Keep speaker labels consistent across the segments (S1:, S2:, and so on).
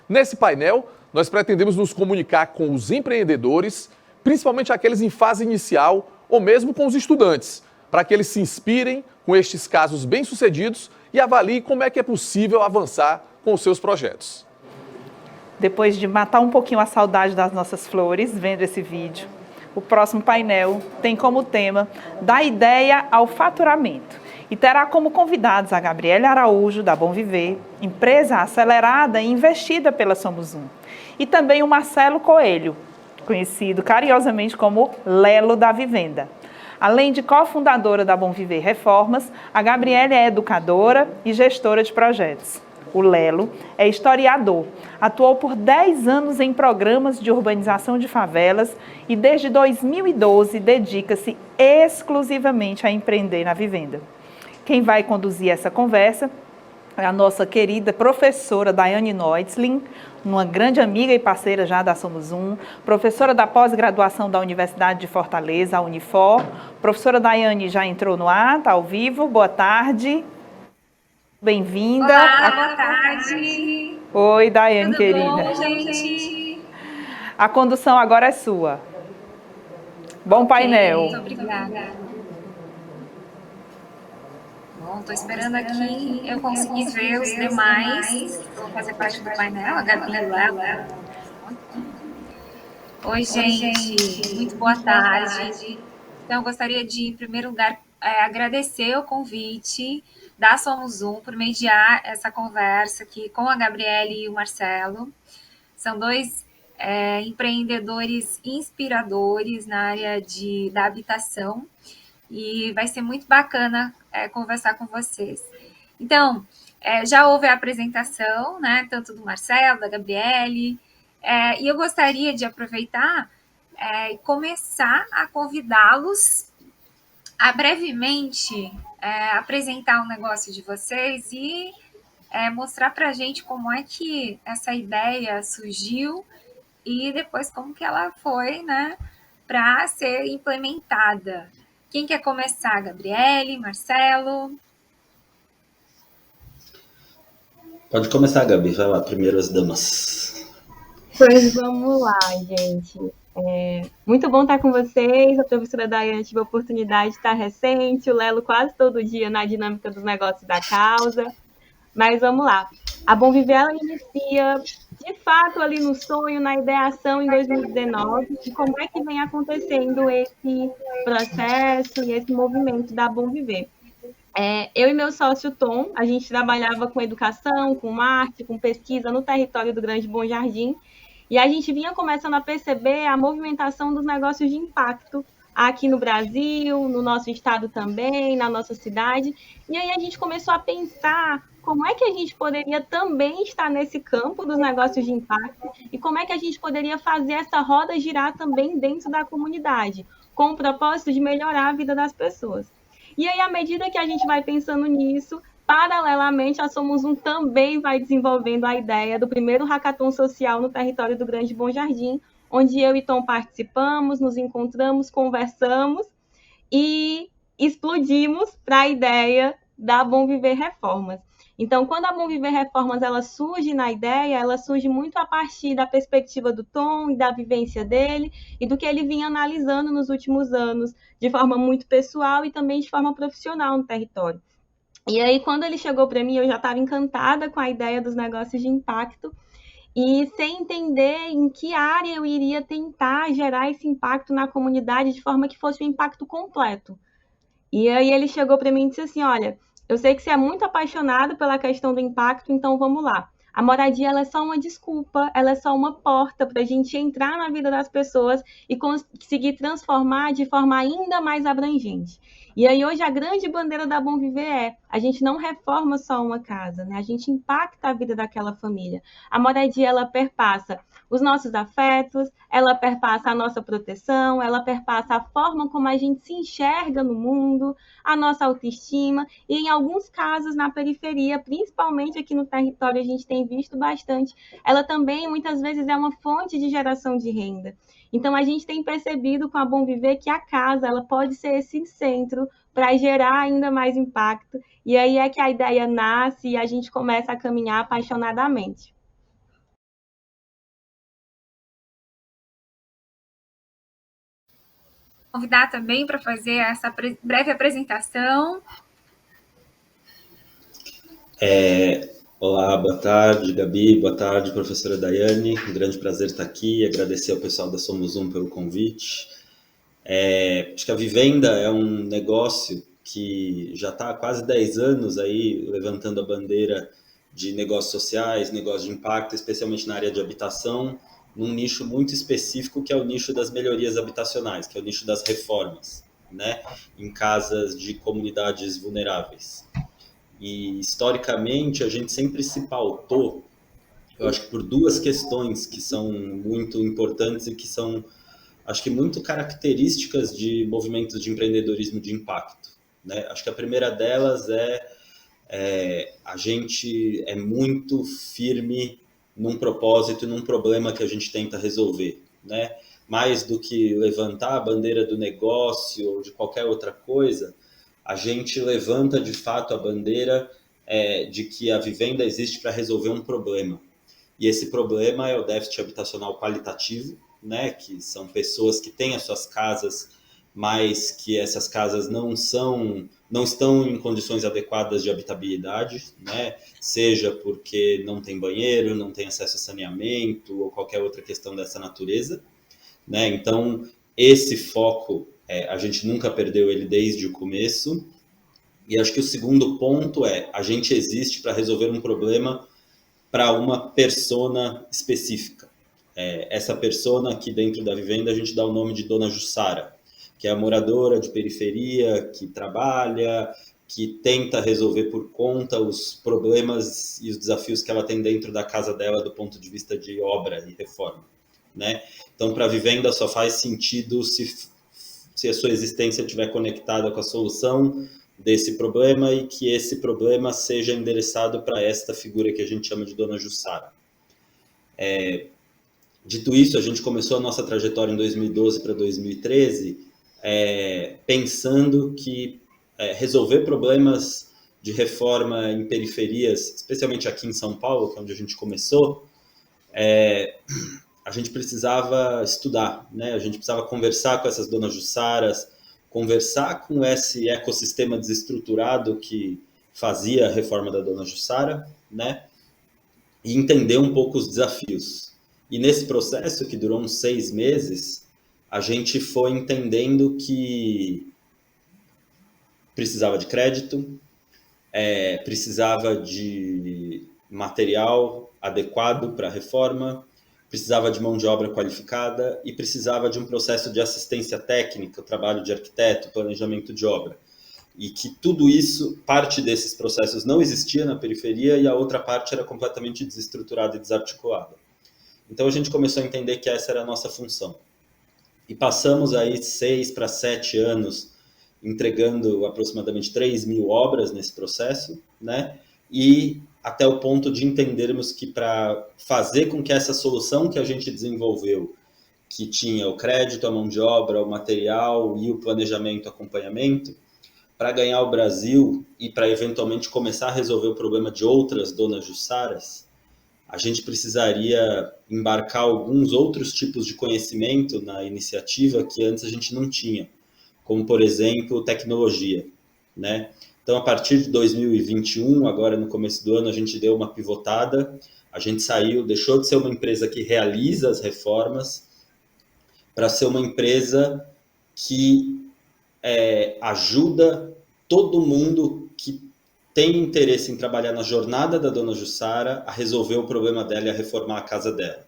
S1: Nesse painel, nós pretendemos nos comunicar com os empreendedores, principalmente aqueles em fase inicial ou mesmo com os estudantes, para que eles se inspirem com estes casos bem-sucedidos e avaliem como é que é possível avançar com os seus projetos.
S2: Depois de matar um pouquinho a saudade das nossas flores, vendo esse vídeo, o próximo painel tem como tema da ideia ao faturamento e terá como convidados a Gabriele Araújo, da Bom Viver, empresa acelerada e investida pela Somos Um, e também o Marcelo Coelho, conhecido carinhosamente como Lelo da Vivenda. Além de cofundadora da Bom Viver Reformas, a Gabriele é educadora e gestora de projetos. O Lelo é historiador, atuou por 10 anos em programas de urbanização de favelas e desde 2012 dedica-se exclusivamente a empreender na vivenda. Quem vai conduzir essa conversa é a nossa querida professora Daiane Neutzlin, uma grande amiga e parceira já da Somos Um, professora da pós-graduação da Universidade de Fortaleza, a Unifor. Professora Daiane já entrou no ar, está ao vivo. Boa tarde. Bem-vinda.
S3: Olá, boa tarde.
S2: Oi, Daiane,
S3: Tudo
S2: querida.
S3: bom, gente?
S2: A condução agora é sua. Bom painel.
S3: Muito obrigada. Bom, estou esperando aqui eu conseguir ver os demais que vão fazer parte do painel, a Gabi e o Léo. Oi, gente. Muito boa tarde. Então, eu gostaria de, em primeiro lugar, agradecer o convite da Somos Um por mediar essa conversa aqui com a Gabriele e o Marcelo. São dois empreendedores inspiradores na área da habitação e vai ser muito bacana conversar com vocês. Então, já houve a apresentação, né, tanto do Marcelo, da Gabriele, e eu gostaria de aproveitar e começar a convidá-los a brevemente apresentar o negócio de vocês e mostrar para a gente como é que essa ideia surgiu e depois como que ela foi, né, para ser implementada. Quem quer começar? Gabriele, Marcelo?
S4: Pode começar, Gabi. Vai lá, primeiro as damas.
S5: Pois vamos lá, gente. Muito bom estar com vocês. A professora Daiane tive a oportunidade de estar recente, o Lelo quase todo dia na dinâmica dos negócios da causa. Mas vamos lá. A Bom Viver, ela inicia, de fato, ali no sonho, na ideação em 2019, e como é que vem acontecendo esse processo e esse movimento da Bom Viver. Eu e meu sócio Tom, a gente trabalhava com educação, com marketing, com pesquisa no território do Grande Bom Jardim, e a gente vinha começando a perceber a movimentação dos negócios de impacto aqui no Brasil, no nosso estado também, na nossa cidade. E aí a gente começou a pensar como é que a gente poderia também estar nesse campo dos negócios de impacto e como é que a gente poderia fazer essa roda girar também dentro da comunidade, com o propósito de melhorar a vida das pessoas. E aí, à medida que a gente vai pensando nisso, paralelamente, a Somos Um também vai desenvolvendo a ideia do primeiro hackathon social no território do Grande Bom Jardim, onde eu e Tom participamos, nos encontramos, conversamos e explodimos para a ideia da Bom Viver Reformas. Então, quando a Bom Viver Reformas ela surge na ideia, ela surge muito a partir da perspectiva do Tom e da vivência dele e do que ele vinha analisando nos últimos anos, de forma muito pessoal e também de forma profissional no território. E aí, quando ele chegou para mim, eu já estava encantada com a ideia dos negócios de impacto e sem entender em que área eu iria tentar gerar esse impacto na comunidade de forma que fosse um impacto completo. E aí ele chegou para mim e disse assim, olha, eu sei que você é muito apaixonado pela questão do impacto, então vamos lá. A moradia ela é só uma desculpa, ela é só uma porta para a gente entrar na vida das pessoas e conseguir transformar de forma ainda mais abrangente. E aí hoje a grande bandeira da Bom Viver a gente não reforma só uma casa, né? A gente impacta a vida daquela família. A moradia ela perpassa os nossos afetos, ela perpassa a nossa proteção, ela perpassa a forma como a gente se enxerga no mundo, a nossa autoestima e em alguns casos na periferia, principalmente aqui no território a gente tem visto bastante, ela também muitas vezes é uma fonte de geração de renda. Então a gente tem percebido com a Bom Viver que a casa ela pode ser esse centro para gerar ainda mais impacto e aí é que a ideia nasce e a gente começa a caminhar apaixonadamente.
S3: convidar também para fazer essa breve apresentação.
S4: Olá, boa tarde, Gabi, boa tarde, professora Daiane. Um grande prazer estar aqui, agradecer ao pessoal da Somos Um pelo convite. Acho que a Vivenda é um negócio que já está há quase 10 anos aí levantando a bandeira de negócios sociais, negócios de impacto, especialmente na área de habitação, num nicho muito específico que é o nicho das melhorias habitacionais, que é o nicho das reformas, né, em casas de comunidades vulneráveis. E historicamente a gente sempre se pautou, eu acho que por duas questões que são muito importantes e que são, acho que muito características de movimentos de empreendedorismo de impacto, né? Acho que a primeira delas a gente é muito firme num propósito e num problema que a gente tenta resolver, né? Mais do que levantar a bandeira do negócio ou de qualquer outra coisa, a gente levanta de fato a bandeira de que a vivenda existe para resolver um problema. E esse problema é o déficit habitacional qualitativo, né? Que são pessoas que têm as suas casas, mas que essas casas não estão em condições adequadas de habitabilidade, né? Seja porque não tem banheiro, não tem acesso a saneamento ou qualquer outra questão dessa natureza, né? Então, esse foco, a gente nunca perdeu ele desde o começo. E acho que o segundo ponto a gente existe para resolver um problema para uma persona específica. Essa persona aqui dentro da Vivenda a gente dá o nome de Dona Jussara, que é a moradora de periferia, que trabalha, que tenta resolver por conta os problemas e os desafios que ela tem dentro da casa dela do ponto de vista de obra e reforma, né? Então, para a Vivenda só faz sentido se a sua existência estiver conectada com a solução desse problema e que esse problema seja endereçado para esta figura que a gente chama de Dona Jussara. Dito isso, a gente começou a nossa trajetória em 2012 para 2013 pensando que resolver problemas de reforma em periferias, especialmente aqui em São Paulo, que é onde a gente começou, a gente precisava estudar, né? A gente precisava conversar com essas donas Jussaras, conversar com esse ecossistema desestruturado que fazia a reforma da Dona Jussara, né? E entender um pouco os desafios. E nesse processo, que durou uns 6 meses, a gente foi entendendo que precisava de crédito, precisava de material adequado para a reforma, precisava de mão de obra qualificada e precisava de um processo de assistência técnica, trabalho de arquiteto, planejamento de obra. E que tudo isso, parte desses processos não existia na periferia e a outra parte era completamente desestruturada e desarticulada. Então a gente começou a entender que essa era a nossa função. E passamos aí 6 para 7 anos entregando aproximadamente 3.000 obras nesse processo, né? E até o ponto de entendermos que para fazer com que essa solução que a gente desenvolveu, que tinha o crédito, a mão de obra, o material e o planejamento, acompanhamento, para ganhar o Brasil e para eventualmente começar a resolver o problema de outras donas Jussaras, a gente precisaria embarcar alguns outros tipos de conhecimento na iniciativa que antes a gente não tinha, como, por exemplo, tecnologia, né? Então, a partir de 2021, agora no começo do ano, a gente deu uma pivotada, a gente saiu, deixou de ser uma empresa que realiza as reformas para ser uma empresa que ajuda todo mundo que tem interesse em trabalhar na jornada da Dona Jussara a resolver o problema dela e a reformar a casa dela.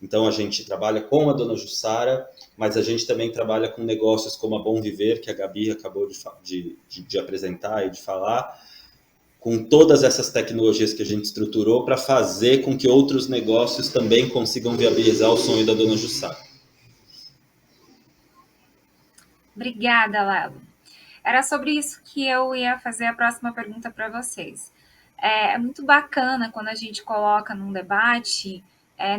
S4: Então, a gente trabalha com a Dona Jussara, mas a gente também trabalha com negócios como a Bom Viver, que a Gabi acabou de apresentar e de falar, com todas essas tecnologias que a gente estruturou para fazer com que outros negócios também consigam viabilizar o sonho da Dona Jussara.
S3: Obrigada, Lelo. Era sobre isso que eu ia fazer a próxima pergunta para vocês. É muito bacana quando a gente coloca num debate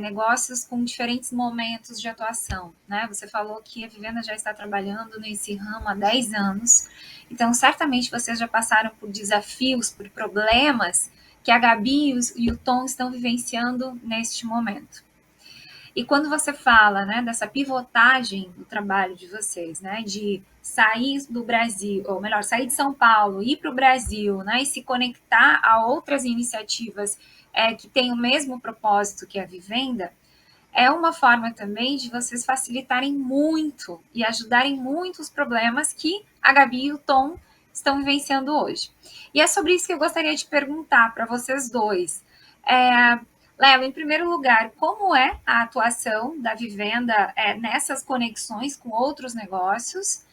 S3: negócios com diferentes momentos de atuação, né? Você falou que a Vivenda já está trabalhando nesse ramo há 10 anos, então certamente vocês já passaram por desafios, por problemas que a Gabi e o Tom estão vivenciando neste momento. E quando você fala, né, dessa pivotagem do trabalho de vocês, né, de sair do Brasil, ou melhor, sair de São Paulo, ir para o Brasil, né, e se conectar a outras iniciativas que têm o mesmo propósito que a Vivenda, é uma forma também de vocês facilitarem muito e ajudarem muito os problemas que a Gabi e o Tom estão vivenciando hoje. E é sobre isso que eu gostaria de perguntar para vocês dois. Léo, em primeiro lugar, como é a atuação da Vivenda nessas conexões com outros negócios?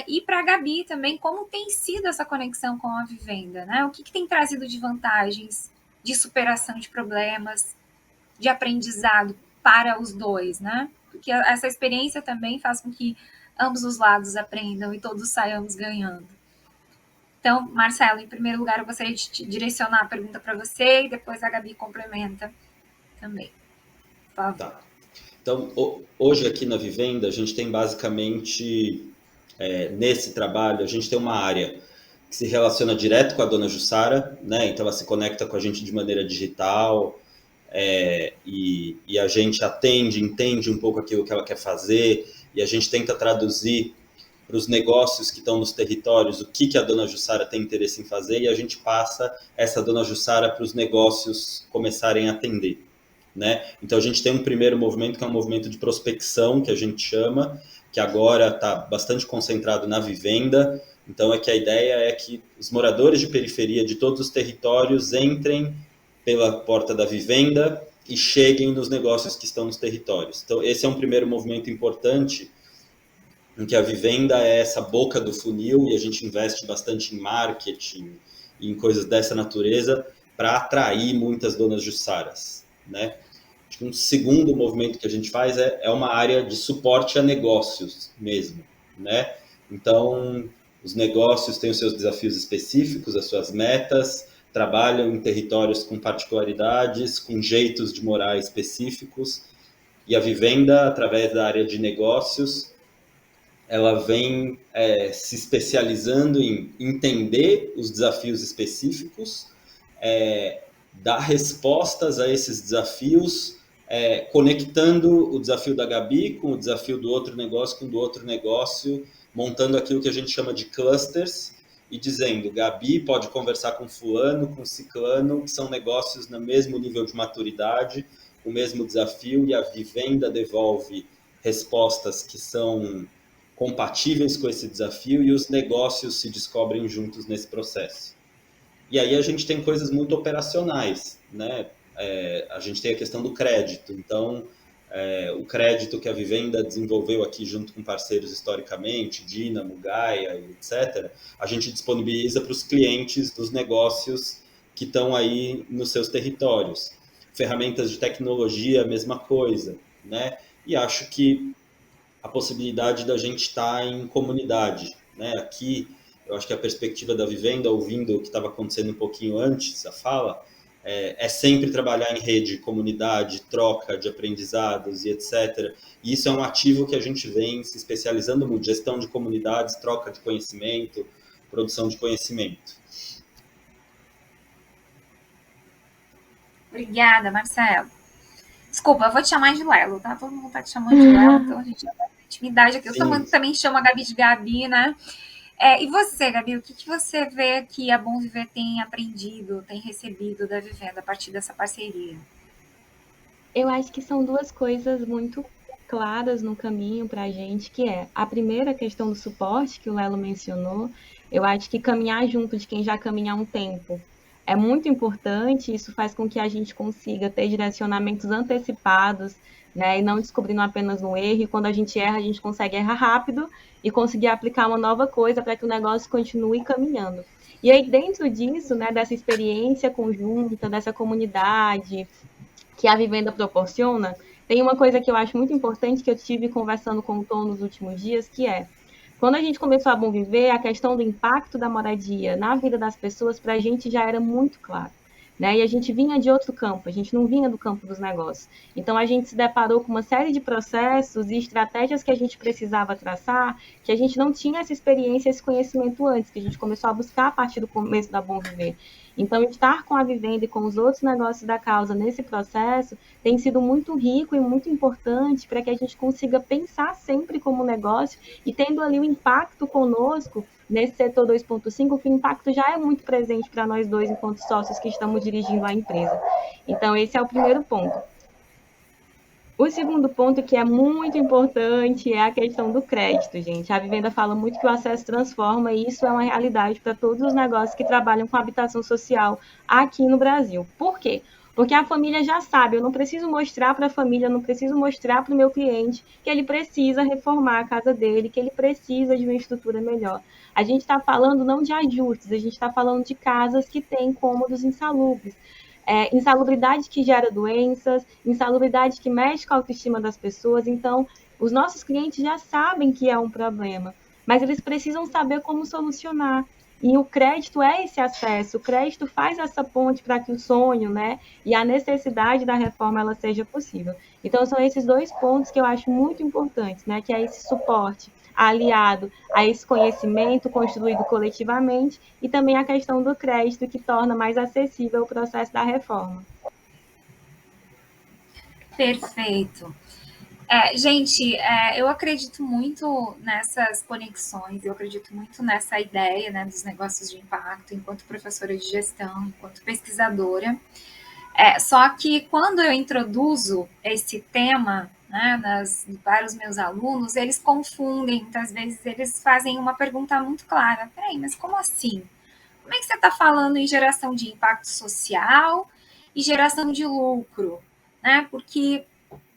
S3: E para a Gabi também, como tem sido essa conexão com a Vivenda, né? O que tem trazido de vantagens, de superação de problemas, de aprendizado para os dois, né? Porque essa experiência também faz com que ambos os lados aprendam e todos saiamos ganhando. Então, Marcelo, em primeiro lugar, eu gostaria de direcionar a pergunta para você e depois a Gabi complementa também. Por favor.
S4: Tá. Então, hoje aqui na Vivenda, a gente tem basicamente, nesse trabalho, a gente tem uma área que se relaciona direto com a dona Jussara, né? Então, ela se conecta com a gente de maneira digital, e a gente entende um pouco aquilo que ela quer fazer, e a gente tenta traduzir para os negócios que estão nos territórios o que a dona Jussara tem interesse em fazer, e a gente passa essa dona Jussara para os negócios começarem a atender, né? Então a gente tem um primeiro movimento que é um movimento de prospecção, que a gente chama, que agora está bastante concentrado na Vivenda. Então a ideia é que os moradores de periferia de todos os territórios entrem pela porta da Vivenda e cheguem nos negócios que estão nos territórios. Então esse é um primeiro movimento importante, em que a Vivenda é essa boca do funil, e a gente investe bastante em marketing e em coisas dessa natureza para atrair muitas donas jussaras, né? Acho que um segundo movimento que a gente faz é uma área de suporte a negócios mesmo, né? Então, os negócios têm os seus desafios específicos, as suas metas, trabalham em territórios com particularidades, com jeitos de morar específicos, e a Vivenda, através da área de negócios, ela vem se especializando em entender os desafios específicos, dar respostas a esses desafios, conectando o desafio da Gabi com o desafio do outro negócio, com o do outro negócio, montando aquilo que a gente chama de clusters, e dizendo, Gabi pode conversar com fulano, com ciclano, que são negócios no mesmo nível de maturidade, o mesmo desafio, e a Vivenda devolve respostas que são compatíveis com esse desafio, e os negócios se descobrem juntos nesse processo. E aí a gente tem coisas muito operacionais, né? A gente tem a questão do crédito. Então, o crédito que a Vivenda desenvolveu aqui junto com parceiros historicamente, Dínamo, Gaia, etc., a gente disponibiliza para os clientes dos negócios que estão aí nos seus territórios. Ferramentas de tecnologia, a mesma coisa, né? E acho que a possibilidade da gente estar em comunidade, né? Aqui, eu acho que a perspectiva da Vivenda, ouvindo o que estava acontecendo um pouquinho antes, a fala, é sempre trabalhar em rede, comunidade, troca de aprendizados e etc. E isso é um ativo que a gente vem se especializando muito, gestão de comunidades, troca de conhecimento, produção de conhecimento.
S3: Obrigada, Marcelo. Desculpa, eu vou te chamar de Lelo, tá? Todo mundo tá te chamando de Lelo, então a gente já vai ter intimidade aqui. Eu também chamo a Gabi de Gabi, né? E você, Gabi, o que você vê que a Bom Viver tem aprendido, tem recebido da Vivenda a partir dessa parceria?
S5: Eu acho que são duas coisas muito claras no caminho para a gente, que é a primeira questão do suporte, que o Lelo mencionou. Eu acho que caminhar junto de quem já caminha há um tempo é muito importante, isso faz com que a gente consiga ter direcionamentos antecipados, né, e não descobrindo apenas um erro, e quando a gente erra, a gente consegue errar rápido e conseguir aplicar uma nova coisa para que o negócio continue caminhando. E aí, dentro disso, né, dessa experiência conjunta, dessa comunidade que a Vivenda proporciona, tem uma coisa que eu acho muito importante, que eu tive conversando com o Tom nos últimos dias, que é, quando a gente começou a Bom Viver, a questão do impacto da moradia na vida das pessoas, para a gente já era muito claro, né? E a gente vinha de outro campo, a gente não vinha do campo dos negócios. Então, a gente se deparou com uma série de processos e estratégias que a gente precisava traçar, que a gente não tinha essa experiência, esse conhecimento antes, que a gente começou a buscar a partir do começo da Bom Viver. Então, estar com a Vivenda e com os outros negócios da causa nesse processo tem sido muito rico e muito importante para que a gente consiga pensar sempre como negócio e tendo ali o impacto conosco nesse setor 2.5, que o impacto já é muito presente para nós dois enquanto sócios que estamos dirigindo a empresa. Então, esse é o primeiro ponto. O segundo ponto, que é muito importante, é a questão do crédito, gente. A Vivenda fala muito que o acesso transforma, e isso é uma realidade para todos os negócios que trabalham com habitação social aqui no Brasil. Por quê? Porque a família já sabe, eu não preciso mostrar para a família, eu não preciso mostrar para o meu cliente que ele precisa reformar a casa dele, que ele precisa de uma estrutura melhor. A gente está falando não de ajustes, a gente está falando de casas que têm cômodos insalubres. Insalubridade que gera doenças, insalubridade que mexe com a autoestima das pessoas. Então, os nossos clientes já sabem que é um problema, mas eles precisam saber como solucionar. E o crédito é esse acesso, o crédito faz essa ponte para que o sonho, né, e a necessidade da reforma ela seja possível. Então, são esses dois pontos que eu acho muito importantes, né, que é esse suporte aliado a esse conhecimento construído coletivamente e também a questão do crédito, que torna mais acessível o processo da reforma.
S3: Perfeito. Gente, eu acredito muito nessas conexões, eu acredito muito nessa ideia, né, dos negócios de impacto, enquanto professora de gestão, enquanto pesquisadora. Só que quando eu introduzo esse tema, né, para os meus alunos, eles confundem, muitas vezes eles fazem uma pergunta muito clara: peraí, mas como assim? Como é que você está falando em geração de impacto social e geração de lucro? Né? Porque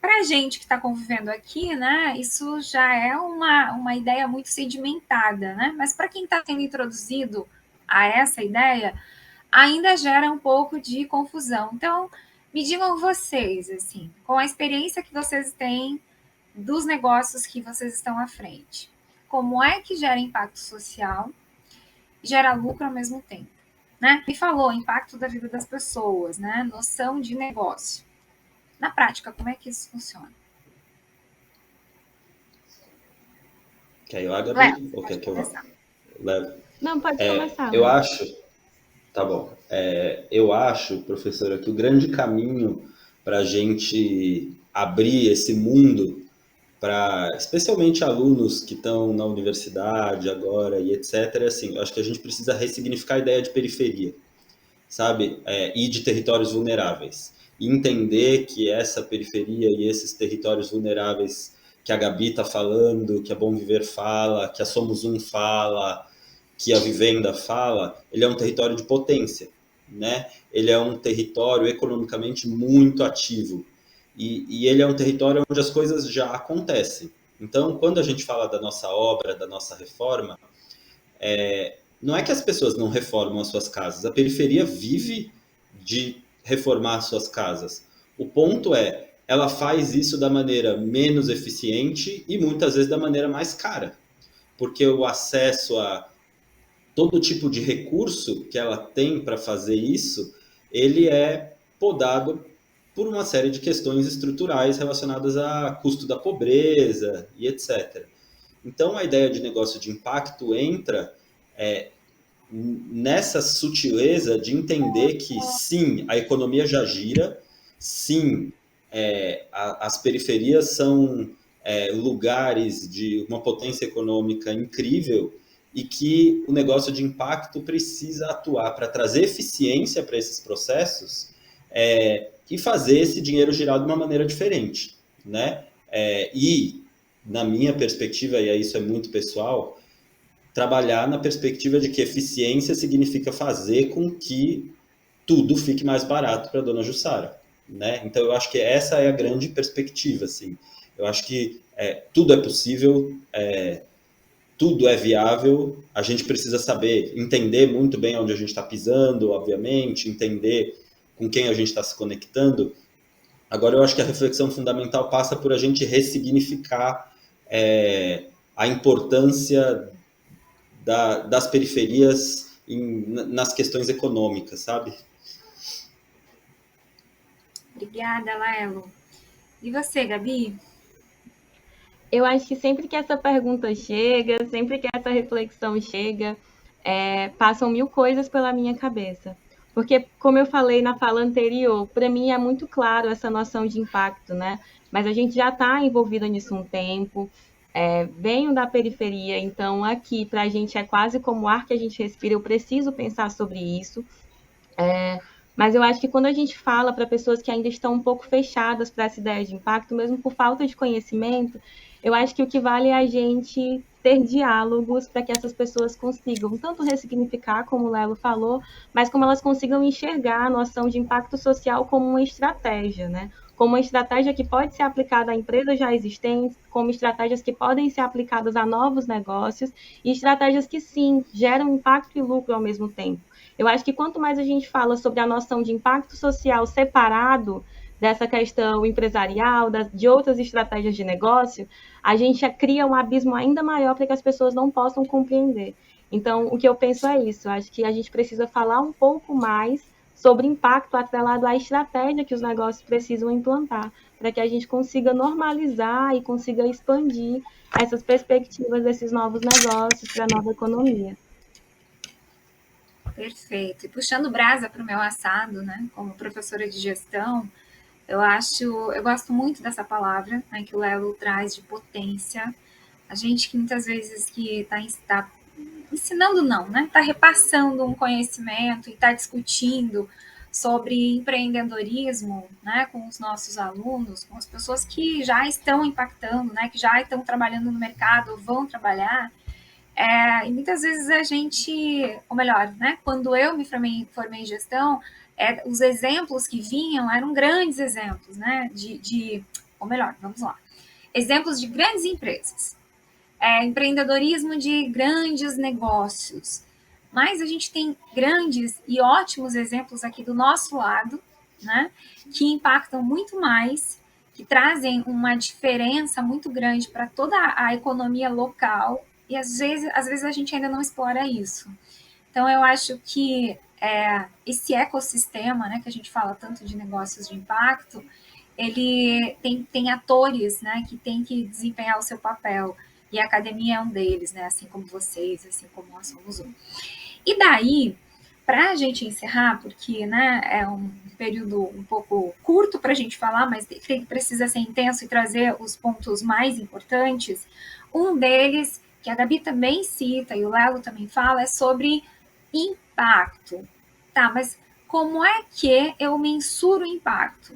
S3: para a gente que está convivendo aqui, né, isso já é uma ideia muito sedimentada, né? Mas para quem está sendo introduzido a essa ideia, ainda gera um pouco de confusão. Então, me digam vocês, assim, com a experiência que vocês têm dos negócios que vocês estão à frente, como é que gera impacto social e gera lucro ao mesmo tempo? Né? Me falou impacto da vida das pessoas, né? Noção de negócio. Na prática, como é que isso funciona?
S4: Quer ir lá, Gabi?
S3: Léo,
S4: Ou quer que eu
S3: começar.
S4: vá? Levo.
S5: Não, pode começar.
S4: Eu acho, tá bom. Eu acho, professora, que o grande caminho para a gente abrir esse mundo para, especialmente alunos que estão na universidade agora e etc., é assim, eu acho que a gente precisa ressignificar a ideia de periferia, sabe? E de territórios vulneráveis. E entender que essa periferia e esses territórios vulneráveis que a Gabi está falando, que a Bom Viver fala, que a Somos Um fala, que a Vivenda fala, ele é um território de potência, né? Ele é um território economicamente muito ativo. E ele é um território onde as coisas já acontecem. Então, quando a gente fala da nossa obra, da nossa reforma, não é que as pessoas não reformam as suas casas, a periferia vive de reformar as suas casas. O ponto é, ela faz isso da maneira menos eficiente e muitas vezes da maneira mais cara, porque o acesso a todo tipo de recurso que ela tem para fazer isso, ele é podado por uma série de questões estruturais relacionadas a custo da pobreza e etc. Então, a ideia de negócio de impacto entra nessa sutileza de entender que, sim, a economia já gira, sim, as periferias são lugares de uma potência econômica incrível e que o negócio de impacto precisa atuar para trazer eficiência para esses processos e fazer esse dinheiro girar de uma maneira diferente, né? E, na minha perspectiva, e isso é muito pessoal, trabalhar na perspectiva de que eficiência significa fazer com que tudo fique mais barato para a dona Jussara, né? Então, eu acho que essa é a grande perspectiva, assim. Eu acho que tudo é possível, tudo é viável, a gente precisa saber, entender muito bem onde a gente está pisando, obviamente, entender com quem a gente está se conectando. Agora, eu acho que a reflexão fundamental passa por a gente ressignificar a importância das periferias nas questões econômicas, sabe?
S3: Obrigada, Laelo. E você, Gabi?
S5: Eu acho que sempre que essa pergunta chega, sempre que essa reflexão chega, passam mil coisas pela minha cabeça. Porque, como eu falei na fala anterior, para mim é muito claro essa noção de impacto, né? Mas a gente já está envolvida nisso um tempo, venho da periferia, então aqui para a gente é quase como o ar que a gente respira, eu preciso pensar sobre isso. Mas eu acho que quando a gente fala para pessoas que ainda estão um pouco fechadas para essa ideia de impacto, mesmo por falta de conhecimento, eu acho que o que vale é a gente ter diálogos para que essas pessoas consigam tanto ressignificar, como o Lelo falou, mas como elas consigam enxergar a noção de impacto social como uma estratégia, né? Como uma estratégia que pode ser aplicada a empresas já existentes, como estratégias que podem ser aplicadas a novos negócios e estratégias que, sim, geram impacto e lucro ao mesmo tempo. Eu acho que quanto mais a gente fala sobre a noção de impacto social separado dessa questão empresarial, de outras estratégias de negócio, a gente cria um abismo ainda maior para que as pessoas não possam compreender. Então, o que eu penso é isso. Eu acho que a gente precisa falar um pouco mais sobre impacto atrelado à estratégia que os negócios precisam implantar, para que a gente consiga normalizar e consiga expandir essas perspectivas desses novos negócios para a nova economia.
S3: Perfeito. E puxando brasa para o meu assado, né, como professora de gestão, eu gosto muito dessa palavra, né, que o Lelo traz de potência. A gente que muitas vezes que está ensinando não, né, está repassando um conhecimento e está discutindo sobre empreendedorismo, né, com os nossos alunos, com as pessoas que já estão impactando, né, que já estão trabalhando no mercado, vão trabalhar. E muitas vezes a gente, ou melhor, né, quando eu me formei em gestão, os exemplos que vinham eram grandes exemplos, né, ou melhor, vamos lá, exemplos de grandes empresas, empreendedorismo de grandes negócios. Mas a gente tem grandes e ótimos exemplos aqui do nosso lado, né, que impactam muito mais, que trazem uma diferença muito grande para toda a economia local, e às vezes a gente ainda não explora isso. Então, eu acho que esse ecossistema, né, que a gente fala tanto de negócios de impacto, ele tem atores, né, que tem que desempenhar o seu papel. E a academia é um deles, né, assim como vocês, assim como nós somos um. E daí, para a gente encerrar, porque né, é um período um pouco curto para a gente falar, mas precisa ser intenso e trazer os pontos mais importantes, um deles, que a Gabi também cita e o Lelo também fala, é sobre impacto. Tá, mas como é que eu mensuro o impacto?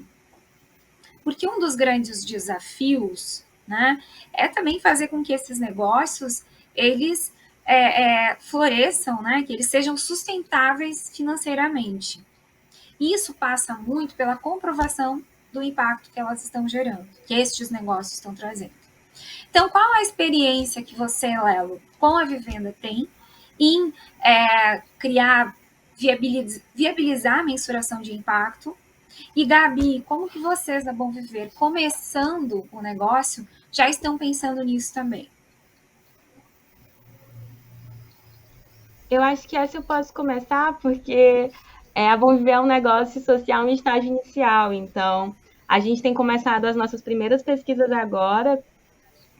S3: Porque um dos grandes desafios, né, é também fazer com que esses negócios, eles floresçam, né, que eles sejam sustentáveis financeiramente. E isso passa muito pela comprovação do impacto que elas estão gerando, que estes negócios estão trazendo. Então, qual a experiência que você, Lelo, com a Vivenda tem em criar, viabilizar a mensuração de impacto? E, Gabi, como que vocês da Bom Viver, começando o negócio, já estão pensando nisso também?
S5: Eu acho que essa eu posso começar porque a Bom Viver é um negócio social em estágio inicial. Então, a gente tem começado as nossas primeiras pesquisas agora,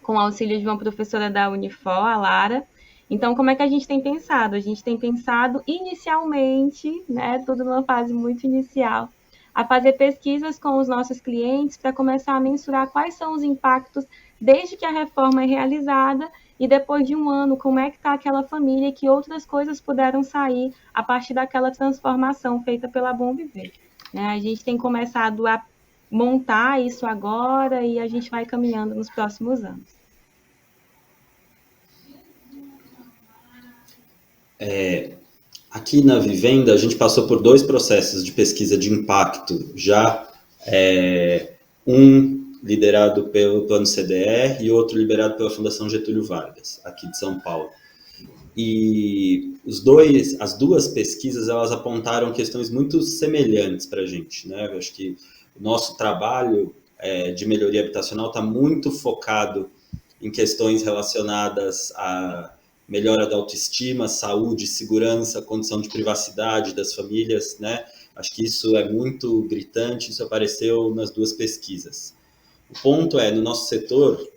S5: com o auxílio de uma professora da Unifor, a Lara. Então, como é que a gente tem pensado? A gente tem pensado inicialmente, né, tudo numa fase muito inicial, a fazer pesquisas com os nossos clientes para começar a mensurar quais são os impactos desde que a reforma é realizada e depois de um ano, como é que está aquela família e que outras coisas puderam sair a partir daquela transformação feita pela Bom Viver. Né? A gente tem começado a montar isso agora e a gente vai caminhando nos próximos anos.
S4: Aqui na Vivenda, a gente passou por 2 processos de pesquisa de impacto, já um liderado pelo Plano CDR e outro liderado pela Fundação Getúlio Vargas, aqui de São Paulo. E as duas pesquisas, elas apontaram questões muito semelhantes para a gente, né? Eu acho que o nosso trabalho de melhoria habitacional está muito focado em questões relacionadas à melhora da autoestima, saúde, segurança, condição de privacidade das famílias, né? Acho que isso é muito gritante, isso apareceu nas duas pesquisas. O ponto no nosso setor,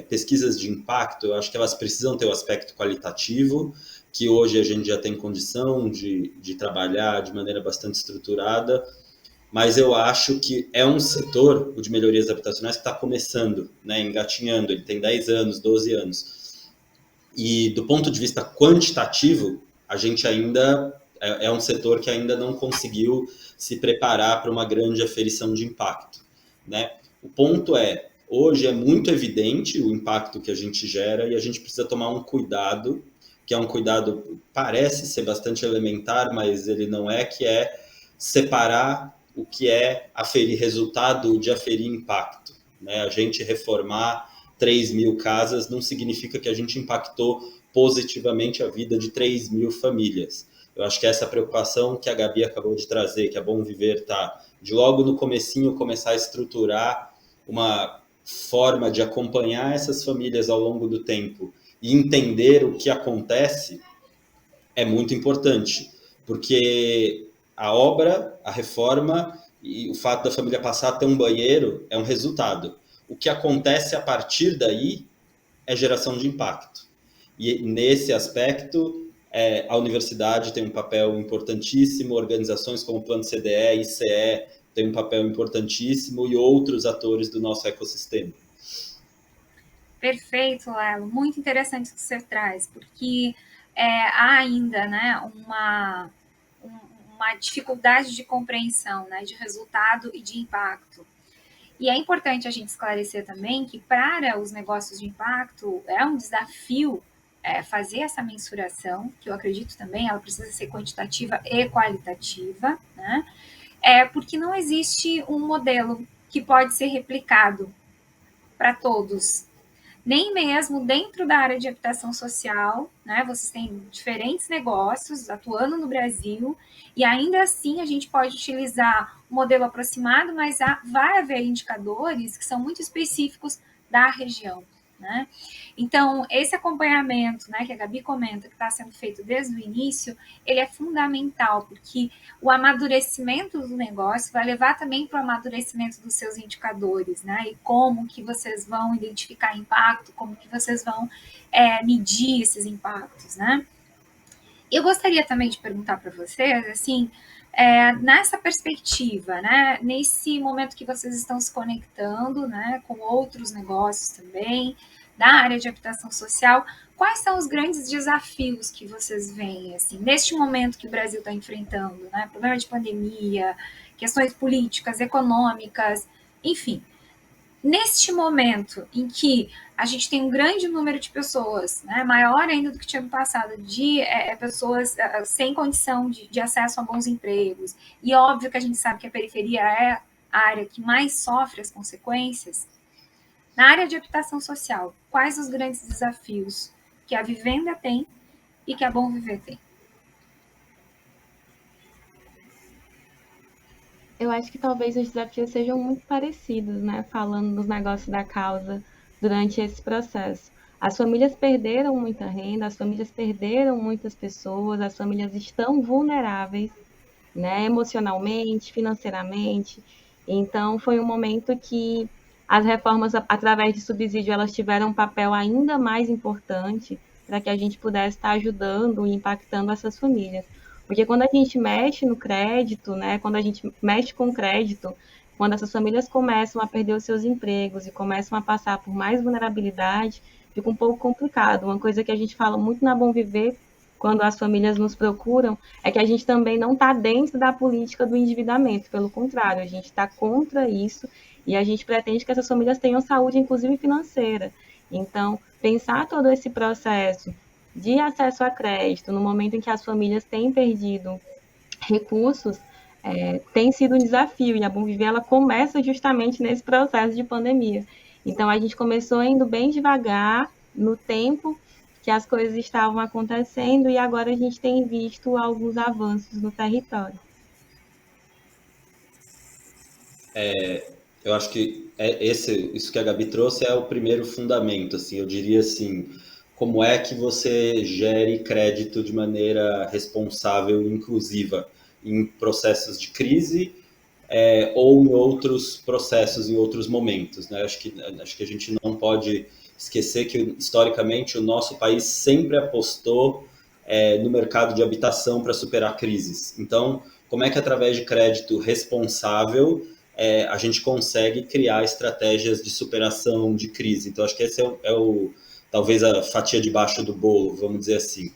S4: pesquisas de impacto, eu acho que elas precisam ter o aspecto qualitativo, que hoje a gente já tem condição de trabalhar de maneira bastante estruturada, mas eu acho que é um setor, o de melhorias habitacionais, que está começando, né, engatinhando, ele tem 10 anos, 12 anos. E do ponto de vista quantitativo, a gente ainda é um setor que ainda não conseguiu se preparar para uma grande aferição de impacto, né? O ponto é, hoje é muito evidente o impacto que a gente gera e a gente precisa tomar um cuidado, que é um cuidado, parece ser bastante elementar, mas ele não é, que é separar o que é aferir resultado de aferir impacto, né? A gente reformar 3.000 casas não significa que a gente impactou positivamente a vida de 3.000 famílias. Eu acho que essa preocupação que a Gabi acabou de trazer, que a Bom Viver tá de logo no comecinho começar a estruturar uma forma de acompanhar essas famílias ao longo do tempo e entender o que acontece, é muito importante, porque a obra, a reforma e o fato da família passar a ter um banheiro é um resultado. O que acontece a partir daí é geração de impacto. E nesse aspecto, a universidade tem um papel importantíssimo, organizações como o Plano CDE, ICE, tem um papel importantíssimo e outros atores do nosso ecossistema.
S3: Perfeito, Lelo. Muito interessante o que você traz, porque há ainda, né, uma dificuldade de compreensão, né, de resultado e de impacto. E é importante a gente esclarecer também que para os negócios de impacto é um desafio fazer essa mensuração, que eu acredito também, ela precisa ser quantitativa e qualitativa, né? Porque não existe um modelo que pode ser replicado para todos, nem mesmo dentro da área de habitação social, né? Vocês têm diferentes negócios atuando no Brasil e ainda assim a gente pode utilizar um modelo aproximado, mas vai haver indicadores que são muito específicos da região, né? Então, esse acompanhamento, né, que a Gabi comenta, que está sendo feito desde o início, ele é fundamental, porque o amadurecimento do negócio vai levar também para o amadurecimento dos seus indicadores, né? E como que vocês vão identificar impacto, como que vocês vão medir esses impactos, né? Eu gostaria também de perguntar para vocês, assim, nessa perspectiva, né, nesse momento que vocês estão se conectando, né, com outros negócios também, da área de habitação social, quais são os grandes desafios que vocês veem, assim, neste momento que o Brasil está enfrentando, né, problema de pandemia, questões políticas, econômicas, enfim. Neste momento em que a gente tem um grande número de pessoas, né, maior ainda do que tinha no passado, de pessoas sem condição de acesso a bons empregos, e óbvio que a gente sabe que a periferia é a área que mais sofre as consequências, na área de habitação social, quais os grandes desafios que a Vivenda tem e que a Bom Viver tem?
S5: Eu acho que talvez os desafios sejam muito parecidos, né? Falando dos negócios da causa durante esse processo. As famílias perderam muita renda, as famílias perderam muitas pessoas, as famílias estão vulneráveis, né? Emocionalmente, financeiramente. Então, foi um momento que as reformas, através de subsídio, elas tiveram um papel ainda mais importante para que a gente pudesse estar ajudando e impactando essas famílias. Porque quando a gente mexe no crédito, né, quando a gente mexe com crédito, quando essas famílias começam a perder os seus empregos e começam a passar por mais vulnerabilidade, fica um pouco complicado. Uma coisa que a gente fala muito na Bom Viver, quando as famílias nos procuram, é que a gente também não está dentro da política do endividamento. Pelo contrário, a gente está contra isso e a gente pretende que essas famílias tenham saúde, inclusive financeira. Então, pensar todo esse processo de acesso a crédito, no momento em que as famílias têm perdido recursos, tem sido um desafio, e a Bom Viver ela começa justamente nesse processo de pandemia. Então, a gente começou indo bem devagar no tempo que as coisas estavam acontecendo, e agora a gente tem visto alguns avanços no território.
S4: Eu acho que isso que a Gabi trouxe é o primeiro fundamento, assim, eu diria assim, como é que você gere crédito de maneira responsável e inclusiva em processos de crise ou em outros processos, em outros momentos, né? Acho que a gente não pode esquecer que, historicamente, o nosso país sempre apostou no mercado de habitação para superar crises. Então, como é que através de crédito responsável a gente consegue criar estratégias de superação de crise? Então, acho que esse talvez a fatia de baixo do bolo, vamos dizer assim.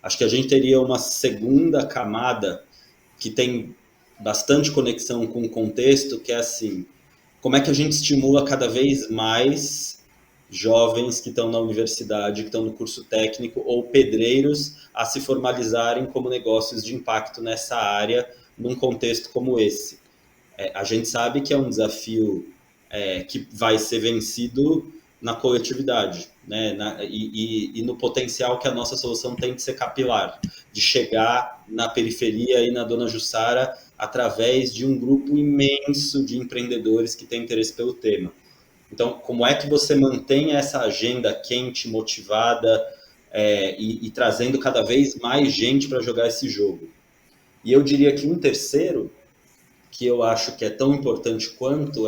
S4: Acho que a gente teria uma segunda camada que tem bastante conexão com o contexto, que é assim, como é que a gente estimula cada vez mais jovens que estão na universidade, que estão no curso técnico, ou pedreiros a se formalizarem como negócios de impacto nessa área, num contexto como esse. A gente sabe que é um desafio que vai ser vencido na coletividade, né? E no potencial que a nossa solução tem de ser capilar, de chegar na periferia e na Dona Jussara através de um grupo imenso de empreendedores que têm interesse pelo tema. Então, como é que você mantém essa agenda quente, motivada e trazendo cada vez mais gente para jogar esse jogo? E eu diria que um terceiro, que eu acho que é tão importante quanto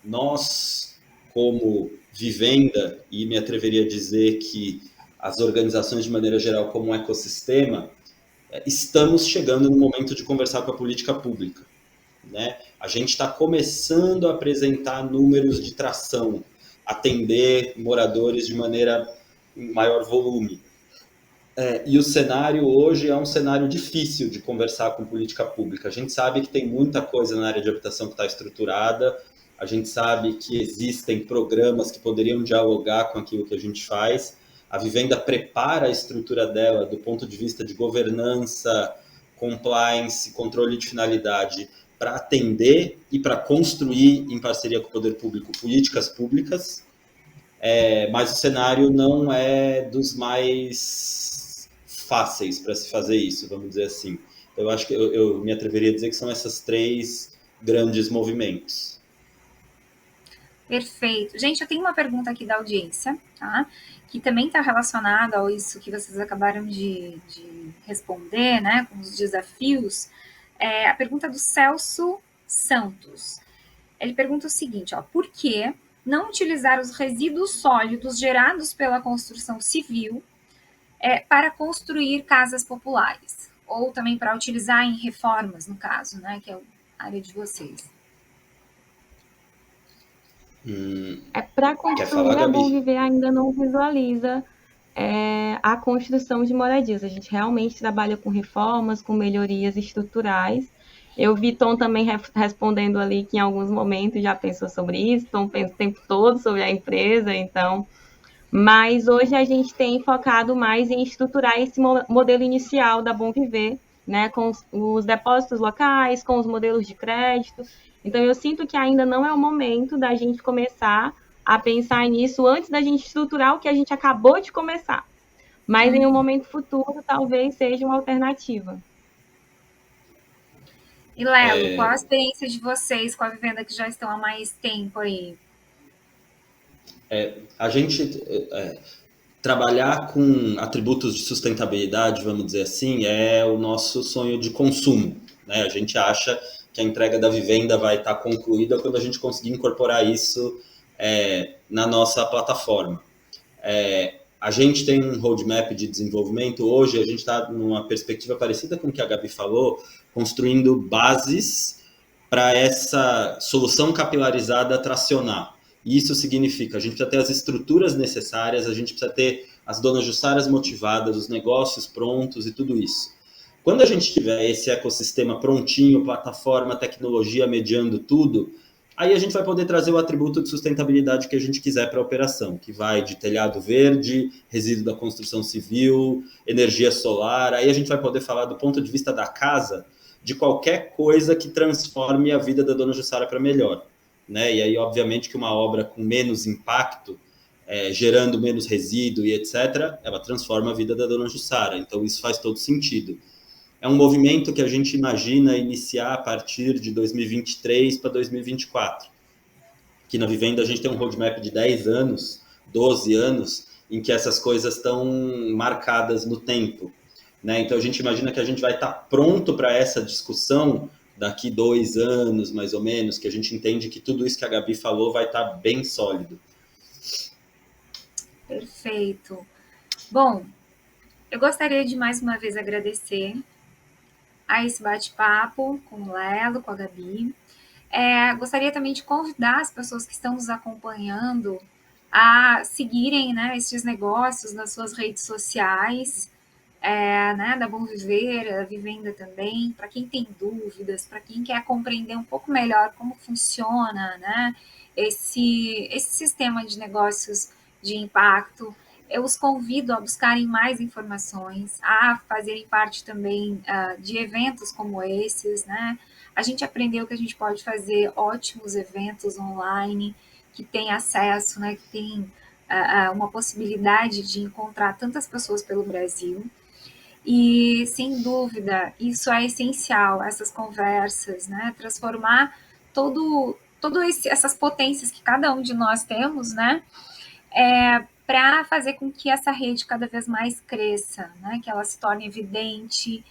S4: nós, como Vivenda, e me atreveria a dizer que as organizações de maneira geral como um ecossistema, estamos chegando no momento de conversar com a política pública, né? A gente está começando a apresentar números de tração, atender moradores de maneira em maior volume. E o cenário hoje é um cenário difícil de conversar com política pública. A gente sabe que tem muita coisa na área de habitação que está estruturada, a gente sabe que existem programas que poderiam dialogar com aquilo que a gente faz. A Vivenda prepara a estrutura dela do ponto de vista de governança, compliance, controle de finalidade, para atender e para construir, em parceria com o poder público, políticas públicas, mas o cenário não é dos mais fáceis para se fazer isso, vamos dizer assim. Eu acho que eu me atreveria a dizer que são esses 3 grandes movimentos.
S3: Perfeito. Gente, eu tenho uma pergunta aqui da audiência, tá? Que também está relacionada a isso que vocês acabaram de responder, né? Com os desafios. A pergunta do Celso Santos. Ele pergunta o seguinte, ó, por que não utilizar os resíduos sólidos gerados pela construção civil para construir casas populares? Ou também para utilizar em reformas, no caso, né? Que é a área de vocês.
S5: Para construir,
S4: Gabi?
S5: a Bom Viver ainda não visualiza a construção de moradias. A gente realmente trabalha com reformas, com melhorias estruturais. Eu vi Tom também respondendo ali que em alguns momentos já pensou sobre isso. Tom pensa o tempo todo sobre a empresa, então. Mas hoje a gente tem focado mais em estruturar esse modelo inicial da Bom Viver, né, com os depósitos locais, com os modelos de crédito. Então, eu sinto que ainda não é o momento da gente começar a pensar nisso antes da gente estruturar o que a gente acabou de começar. Mas em um momento futuro, talvez seja uma alternativa.
S3: E, Lelo, qual a experiência de vocês com a Vivenda que já estão há mais tempo aí?
S4: A gente trabalhar com atributos de sustentabilidade, vamos dizer assim, é o nosso sonho de consumo, né? A gente acha que a entrega da Vivenda vai estar concluída quando a gente conseguir incorporar isso na nossa plataforma. A gente tem um roadmap de desenvolvimento. Hoje a gente está numa perspectiva parecida com o que a Gabi falou, construindo bases para essa solução capilarizada tracionar. Isso significa, a gente precisa ter as estruturas necessárias, a gente precisa ter as donas jussaras motivadas, os negócios prontos e tudo isso. Quando a gente tiver esse ecossistema prontinho, plataforma, tecnologia mediando tudo, aí a gente vai poder trazer o atributo de sustentabilidade que a gente quiser para a operação, que vai de telhado verde, resíduo da construção civil, energia solar. Aí a gente vai poder falar do ponto de vista da casa, de qualquer coisa que transforme a vida da dona Jussara para melhor, né? E aí, obviamente, que uma obra com menos impacto, gerando menos resíduo e etc., ela transforma a vida da dona Jussara. Então, isso faz todo sentido. É um movimento que a gente imagina iniciar a partir de 2023 para 2024. Aqui na Vivenda a gente tem um roadmap de 10 anos, 12 anos, em que essas coisas estão marcadas no tempo, né? Então a gente imagina que a gente vai estar pronto para essa discussão daqui 2 anos, mais ou menos, que a gente entende que tudo isso que a Gabi falou vai estar bem sólido.
S3: Perfeito. Bom, Eu gostaria de mais uma vez agradecer a esse bate-papo com o Lelo, com a Gabi. Gostaria também de convidar as pessoas que estão nos acompanhando a seguirem, né, esses negócios nas suas redes sociais, né, da Bom Viver, a Vivenda também, para quem tem dúvidas, para quem quer compreender um pouco melhor como funciona, né, esse sistema de negócios de impacto. Eu os convido a buscarem mais informações, a fazerem parte também de eventos como esses, né? A gente aprendeu que a gente pode fazer ótimos eventos online, que tem acesso, né, que tem uma possibilidade de encontrar tantas pessoas pelo Brasil. E, sem dúvida, isso é essencial, essas conversas, né? Transformar essas potências que cada um de nós temos, né? Para fazer com que essa rede cada vez mais cresça, né? Que ela se torne evidente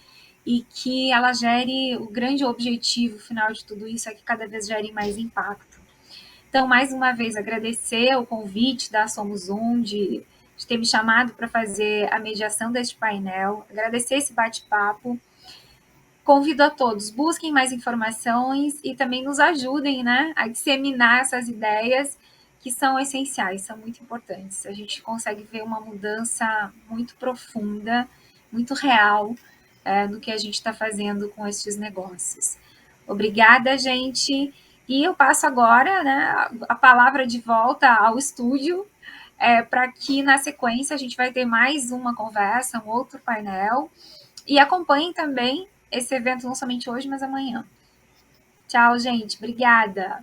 S3: e que ela gere, o grande objetivo final de tudo isso é que cada vez gere mais impacto. Então, mais uma vez, agradecer o convite da Somos Um, de ter me chamado para fazer a mediação deste painel, agradecer esse bate-papo. Convido a todos, busquem mais informações e também nos ajudem, né, a disseminar essas ideias que são essenciais, são muito importantes. A gente consegue ver uma mudança muito profunda, muito real, no que a gente está fazendo com esses negócios. Obrigada, gente. E eu passo agora, né, a palavra de volta ao estúdio, para que na sequência a gente vai ter mais uma conversa, um outro painel. E acompanhem também esse evento não somente hoje, mas amanhã. Tchau, gente. Obrigada.